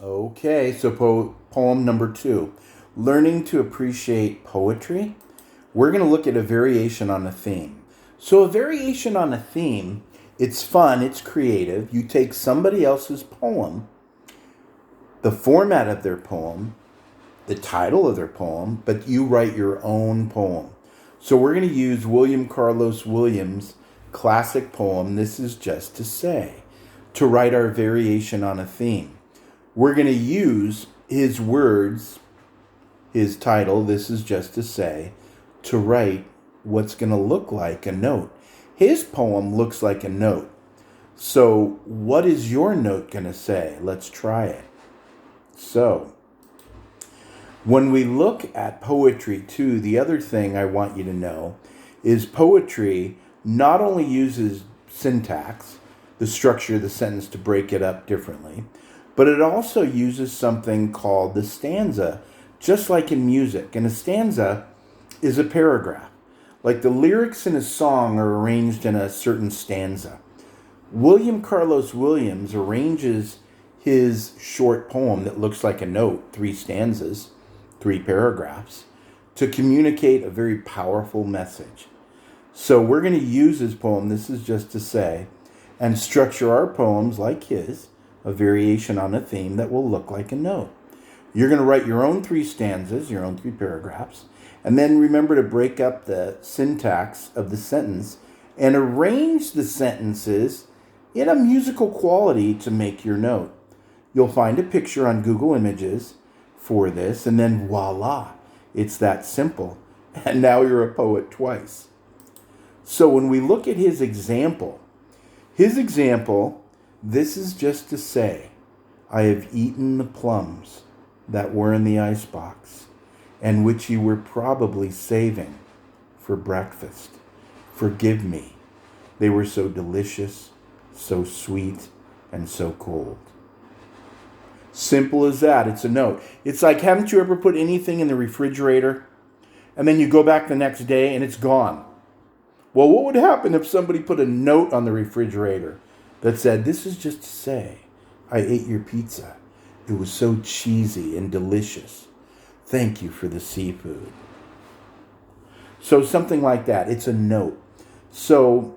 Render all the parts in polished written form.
Okay, so poem number 2, Learning to Appreciate Poetry. We're going to look at a variation on a theme. So a variation on a theme, it's fun, it's creative. You take somebody else's poem, the format of their poem, the title of their poem, but you write your own poem. So we're going to use William Carlos Williams' classic poem, This Is Just to Say, to write our variation on a theme. We're going to use his words, his title, This Is Just to Say, to write what's going to look like a note. His poem looks like a note. So what is your note going to say? Let's try it. So when we look at poetry too, the other thing I want you to know is poetry not only uses syntax, the structure of the sentence, to break it up differently, but it also uses something called the stanza, just like in music. And a stanza is a paragraph. Like the lyrics in a song are arranged in a certain stanza. William Carlos Williams arranges his short poem that looks like a note, 3 stanzas, 3 paragraphs, to communicate a very powerful message. So we're going to use his poem, This Is Just to Say, and structure our poems like his, a variation on a theme that will look like a note. You're going to write your own 3 stanzas, your own 3 paragraphs, and then remember to break up the syntax of the sentence and arrange the sentences in a musical quality to make your note. You'll find a picture on Google Images for this, and then voila, it's that simple. And now you're a poet twice. So when we look at his example, this is just to say, I have eaten the plums that were in the icebox, and which you were probably saving for breakfast. Forgive me. They were so delicious, so sweet, and so cold. Simple as that. It's a note. It's like, haven't you ever put anything in the refrigerator and then you go back the next day and it's gone? Well, what would happen if somebody put a note on the refrigerator that said, this is just to say, I ate your pizza. It was so cheesy and delicious. Thank you for the seafood. So something like that. It's a note. So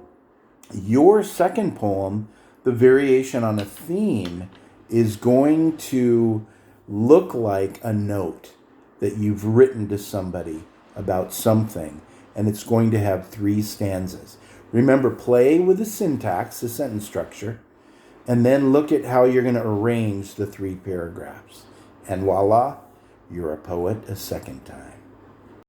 your second poem, the variation on a theme, is going to look like a note that you've written to somebody about something, and it's going to have 3 stanzas. Remember, play with the syntax, the sentence structure, and then look at how you're going to arrange the 3 paragraphs. And voila, you're a poet a second time.